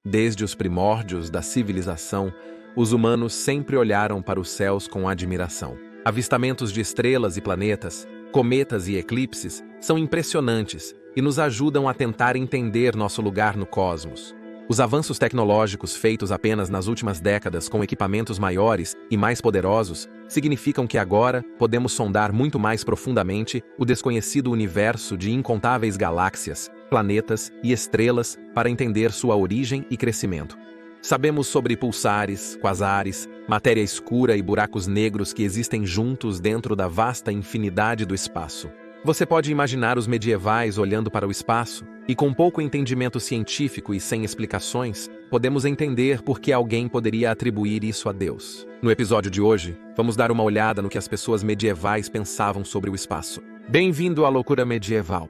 Desde os primórdios da civilização, os humanos sempre olharam para os céus com admiração. Avistamentos de estrelas e planetas, cometas e eclipses são impressionantes e nos ajudam a tentar entender nosso lugar no cosmos. Os avanços tecnológicos feitos apenas nas últimas décadas com equipamentos maiores e mais poderosos significam que agora podemos sondar muito mais profundamente o desconhecido universo de incontáveis galáxias, planetas e estrelas para entender sua origem e crescimento. Sabemos sobre pulsares, quasares, matéria escura e buracos negros que existem juntos dentro da vasta infinidade do espaço. Você pode imaginar os medievais olhando para o espaço, e com pouco entendimento científico e sem explicações, podemos entender por que alguém poderia atribuir isso a Deus. No episódio de hoje, vamos dar uma olhada no que as pessoas medievais pensavam sobre o espaço. Bem-vindo à loucura medieval!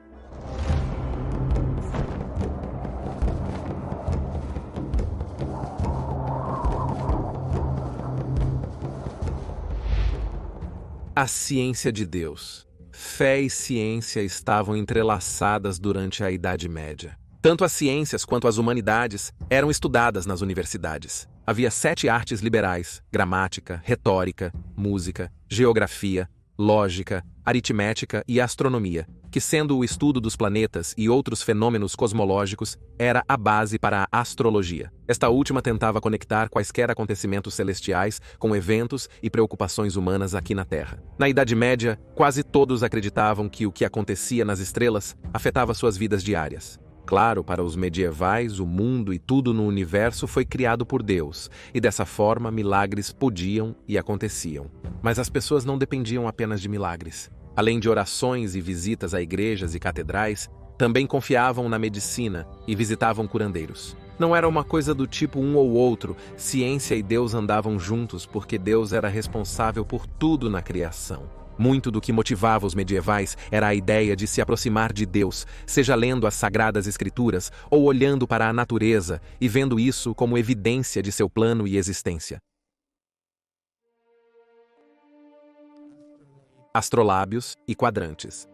A ciência de Deus. Fé e ciência estavam entrelaçadas durante a Idade Média. Tanto as ciências quanto as humanidades eram estudadas nas universidades. Havia 7 artes liberais: gramática, retórica, música, geografia, lógica, aritmética e astronomia, que, sendo o estudo dos planetas e outros fenômenos cosmológicos, era a base para a astrologia. Esta última tentava conectar quaisquer acontecimentos celestiais com eventos e preocupações humanas aqui na Terra. Na Idade Média, quase todos acreditavam que o que acontecia nas estrelas afetava suas vidas diárias. Claro, para os medievais, o mundo e tudo no universo foi criado por Deus, e dessa forma milagres podiam e aconteciam. Mas as pessoas não dependiam apenas de milagres. Além de orações e visitas a igrejas e catedrais, também confiavam na medicina e visitavam curandeiros. Não era uma coisa do tipo um ou outro, ciência e Deus andavam juntos porque Deus era responsável por tudo na criação. Muito do que motivava os medievais era a ideia de se aproximar de Deus, seja lendo as Sagradas Escrituras ou olhando para a natureza e vendo isso como evidência de seu plano e existência. Astrolábios e quadrantes.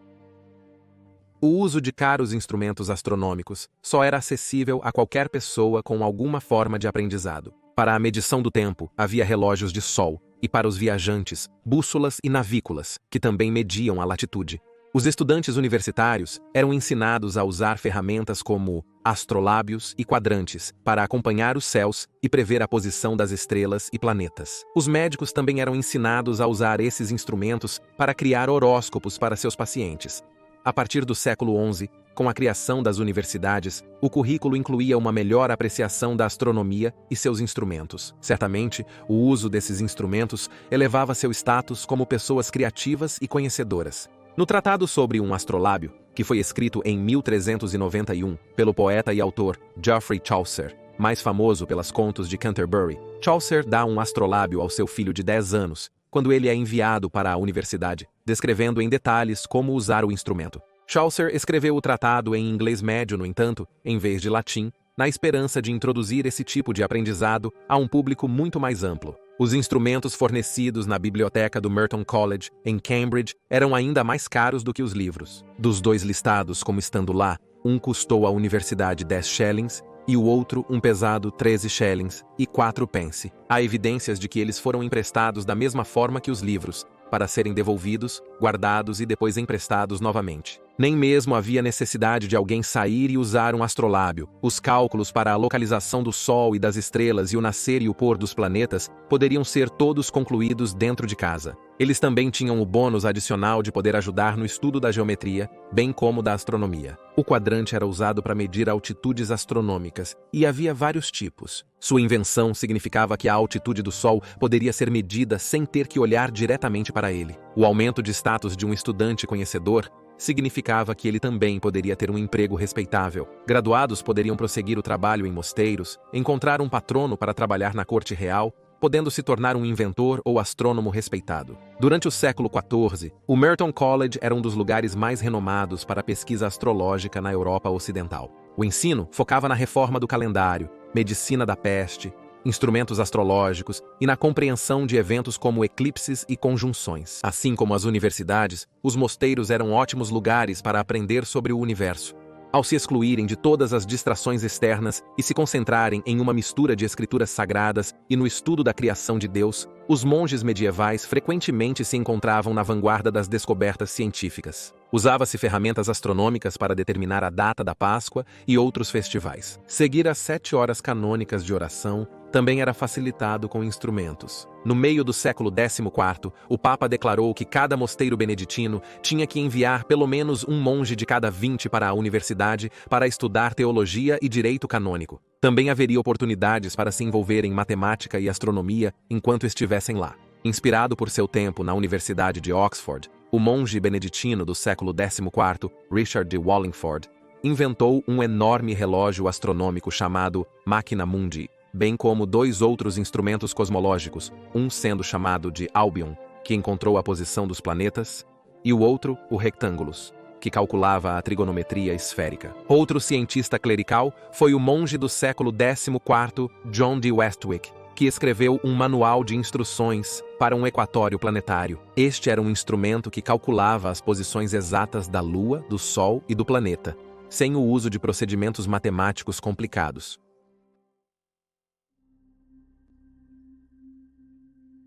O uso de caros instrumentos astronômicos só era acessível a qualquer pessoa com alguma forma de aprendizado. Para a medição do tempo, havia relógios de sol, e para os viajantes, bússolas e navícolas, que também mediam a latitude. Os estudantes universitários eram ensinados a usar ferramentas como astrolábios e quadrantes para acompanhar os céus e prever a posição das estrelas e planetas. Os médicos também eram ensinados a usar esses instrumentos para criar horóscopos para seus pacientes. A partir do século XI, com a criação das universidades, o currículo incluía uma melhor apreciação da astronomia e seus instrumentos. Certamente, o uso desses instrumentos elevava seu status como pessoas criativas e conhecedoras. No Tratado sobre um Astrolábio, que foi escrito em 1391 pelo poeta e autor Geoffrey Chaucer, mais famoso pelas contos de Canterbury, Chaucer dá um astrolábio ao seu filho de 10 anos, quando ele é enviado para a universidade, descrevendo em detalhes como usar o instrumento. Chaucer escreveu o tratado em inglês médio, no entanto, em vez de latim, na esperança de introduzir esse tipo de aprendizado a um público muito mais amplo. Os instrumentos fornecidos na biblioteca do Merton College, em Cambridge, eram ainda mais caros do que os livros. Dos 2 listados como estando lá, um custou à universidade 10 shillings e o outro um pesado 13 shillings e 4 pence. Há evidências de que eles foram emprestados da mesma forma que os livros, para serem devolvidos, guardados e depois emprestados novamente. Nem mesmo havia necessidade de alguém sair e usar um astrolábio. Os cálculos para a localização do Sol e das estrelas e o nascer e o pôr dos planetas poderiam ser todos concluídos dentro de casa. Eles também tinham o bônus adicional de poder ajudar no estudo da geometria, bem como da astronomia. O quadrante era usado para medir altitudes astronômicas, e havia vários tipos. Sua invenção significava que a altitude do Sol poderia ser medida sem ter que olhar diretamente para ele. O aumento de status de um estudante conhecedor significava que ele também poderia ter um emprego respeitável. Graduados poderiam prosseguir o trabalho em mosteiros, encontrar um patrono para trabalhar na corte real, podendo se tornar um inventor ou astrônomo respeitado. Durante o século XIV, o Merton College era um dos lugares mais renomados para a pesquisa astrológica na Europa Ocidental. O ensino focava na reforma do calendário, medicina da peste, instrumentos astrológicos e na compreensão de eventos como eclipses e conjunções. Assim como as universidades, os mosteiros eram ótimos lugares para aprender sobre o universo. Ao se excluírem de todas as distrações externas e se concentrarem em uma mistura de escrituras sagradas e no estudo da criação de Deus, os monges medievais frequentemente se encontravam na vanguarda das descobertas científicas. Usava-se ferramentas astronômicas para determinar a data da Páscoa e outros festivais. Seguir as 7 horas canônicas de oração também era facilitado com instrumentos. No meio do século XIV, o Papa declarou que cada mosteiro beneditino tinha que enviar pelo menos um monge de cada 20 para a universidade para estudar teologia e direito canônico. Também haveria oportunidades para se envolver em matemática e astronomia enquanto estivessem lá. Inspirado por seu tempo na Universidade de Oxford, o monge beneditino do século XIV, Richard de Wallingford, inventou um enorme relógio astronômico chamado Machina Mundi, bem como 2 outros instrumentos cosmológicos, um sendo chamado de Albion, que encontrou a posição dos planetas, e o outro, o Rectangulus, que calculava a trigonometria esférica. Outro cientista clerical foi o monge do século XIV, John de Westwick, que escreveu um manual de instruções para um equatório planetário. Este era um instrumento que calculava as posições exatas da Lua, do Sol e do planeta, sem o uso de procedimentos matemáticos complicados.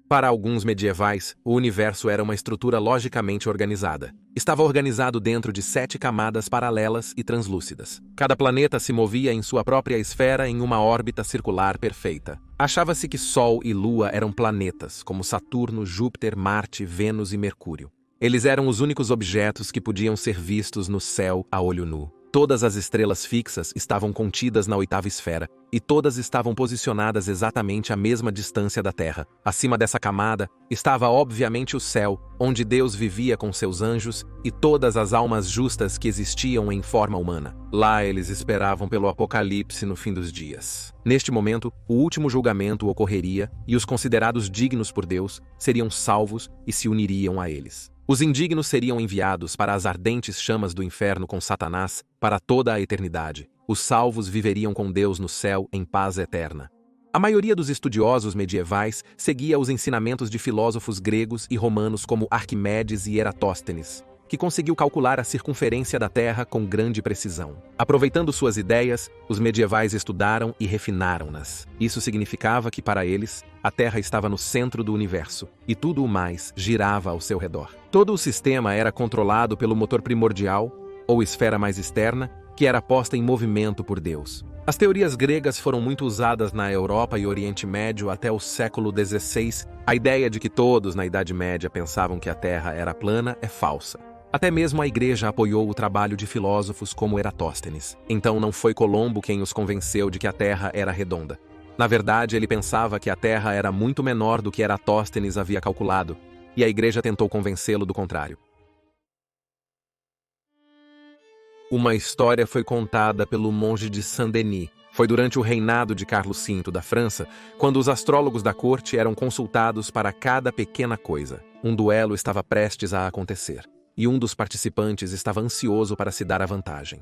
Para alguns medievais, o universo era uma estrutura logicamente organizada. Estava organizado dentro de 7 camadas paralelas e translúcidas. Cada planeta se movia em sua própria esfera em uma órbita circular perfeita. Achava-se que Sol e Lua eram planetas, como Saturno, Júpiter, Marte, Vênus e Mercúrio. Eles eram os únicos objetos que podiam ser vistos no céu a olho nu. Todas as estrelas fixas estavam contidas na 8ª esfera, e todas estavam posicionadas exatamente à mesma distância da Terra. Acima dessa camada estava obviamente o céu, onde Deus vivia com seus anjos e todas as almas justas que existiam em forma humana. Lá eles esperavam pelo apocalipse no fim dos dias. Neste momento, o último julgamento ocorreria e os considerados dignos por Deus seriam salvos e se uniriam a eles. Os indignos seriam enviados para as ardentes chamas do inferno com Satanás para toda a eternidade. Os salvos viveriam com Deus no céu em paz eterna. A maioria dos estudiosos medievais seguia os ensinamentos de filósofos gregos e romanos como Arquimedes e Eratóstenes, que conseguiu calcular a circunferência da Terra com grande precisão. Aproveitando suas ideias, os medievais estudaram e refinaram-nas. Isso significava que, para eles, a Terra estava no centro do universo, e tudo o mais girava ao seu redor. Todo o sistema era controlado pelo motor primordial, ou esfera mais externa, que era posta em movimento por Deus. As teorias gregas foram muito usadas na Europa e Oriente Médio até o século XVI. A ideia de que todos na Idade Média pensavam que a Terra era plana é falsa. Até mesmo a Igreja apoiou o trabalho de filósofos como Eratóstenes. Então não foi Colombo quem os convenceu de que a Terra era redonda. Na verdade, ele pensava que a Terra era muito menor do que Eratóstenes havia calculado, e a Igreja tentou convencê-lo do contrário. Uma história foi contada pelo monge de Saint-Denis. Foi durante o reinado de Carlos V da França, quando os astrólogos da corte eram consultados para cada pequena coisa. Um duelo estava prestes a acontecer, e um dos participantes estava ansioso para se dar a vantagem.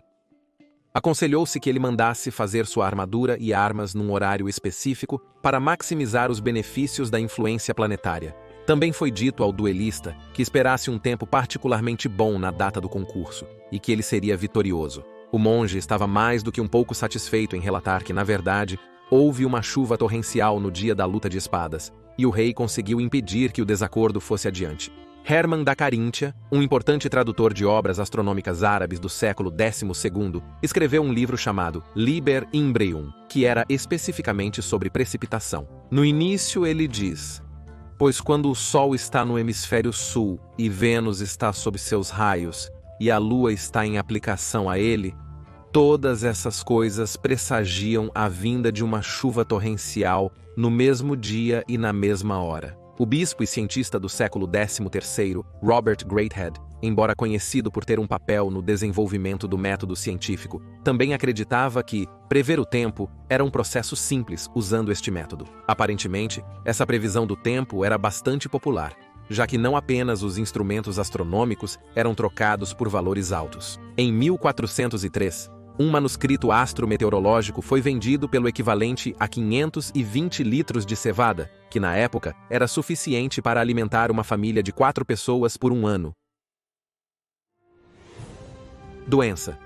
Aconselhou-se que ele mandasse fazer sua armadura e armas num horário específico para maximizar os benefícios da influência planetária. Também foi dito ao duelista que esperasse um tempo particularmente bom na data do concurso e que ele seria vitorioso. O monge estava mais do que um pouco satisfeito em relatar que, na verdade, houve uma chuva torrencial no dia da luta de espadas, e o rei conseguiu impedir que o desacordo fosse adiante. Hermann da Caríntia, um importante tradutor de obras astronômicas árabes do século XII, escreveu um livro chamado Liber Imbrium, que era especificamente sobre precipitação. No início ele diz: pois quando o Sol está no hemisfério sul e Vênus está sob seus raios e a Lua está em aplicação a ele, todas essas coisas pressagiam a vinda de uma chuva torrencial no mesmo dia e na mesma hora. O bispo e cientista do século XIII, Robert Greathead, embora conhecido por ter um papel no desenvolvimento do método científico, também acreditava que prever o tempo era um processo simples usando este método. Aparentemente, essa previsão do tempo era bastante popular, já que não apenas os instrumentos astronômicos eram trocados por valores altos. Em 1403, um manuscrito astrometeorológico foi vendido pelo equivalente a 520 litros de cevada, que na época era suficiente para alimentar uma família de 4 pessoas por um ano. Doença.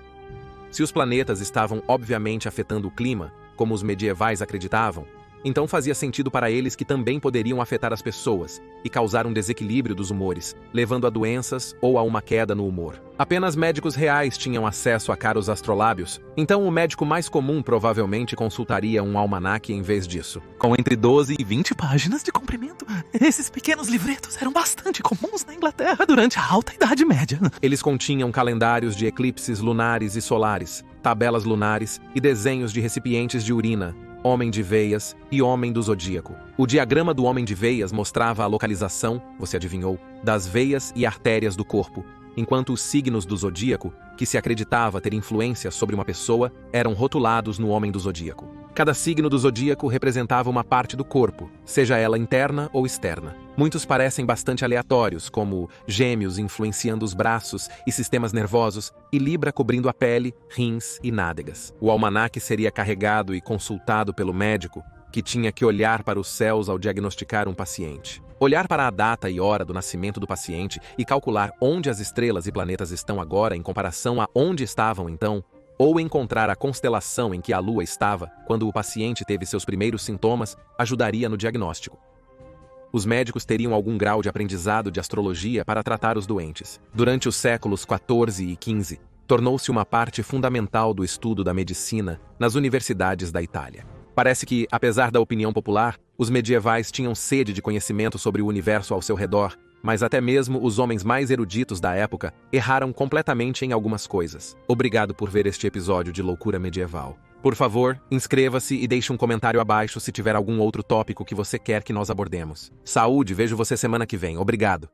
Se os planetas estavam obviamente afetando o clima, como os medievais acreditavam, então fazia sentido para eles que também poderiam afetar as pessoas e causar um desequilíbrio dos humores, levando a doenças ou a uma queda no humor. Apenas médicos reais tinham acesso a caros astrolábios, então o médico mais comum provavelmente consultaria um almanaque em vez disso. Com entre 12 e 20 páginas de comprimento, esses pequenos livretos eram bastante comuns na Inglaterra durante a Alta Idade Média. Eles continham calendários de eclipses lunares e solares, tabelas lunares e desenhos de recipientes de urina, homem de veias e homem do zodíaco. O diagrama do homem de veias mostrava a localização, você adivinhou, das veias e artérias do corpo, enquanto os signos do zodíaco, que se acreditava ter influência sobre uma pessoa, eram rotulados no homem do zodíaco. Cada signo do zodíaco representava uma parte do corpo, seja ela interna ou externa. Muitos parecem bastante aleatórios, como Gêmeos influenciando os braços e sistemas nervosos, e Libra cobrindo a pele, rins e nádegas. O almanaque seria carregado e consultado pelo médico, que tinha que olhar para os céus ao diagnosticar um paciente. Olhar para a data e hora do nascimento do paciente e calcular onde as estrelas e planetas estão agora em comparação a onde estavam então, ou encontrar a constelação em que a Lua estava quando o paciente teve seus primeiros sintomas, ajudaria no diagnóstico. Os médicos teriam algum grau de aprendizado de astrologia para tratar os doentes. Durante os séculos XIV e XV, tornou-se uma parte fundamental do estudo da medicina nas universidades da Itália. Parece que, apesar da opinião popular, os medievais tinham sede de conhecimento sobre o universo ao seu redor, mas até mesmo os homens mais eruditos da época erraram completamente em algumas coisas. Obrigado por ver este episódio de Loucura Medieval. Por favor, inscreva-se e deixe um comentário abaixo se tiver algum outro tópico que você quer que nós abordemos. Saúde, vejo você semana que vem. Obrigado.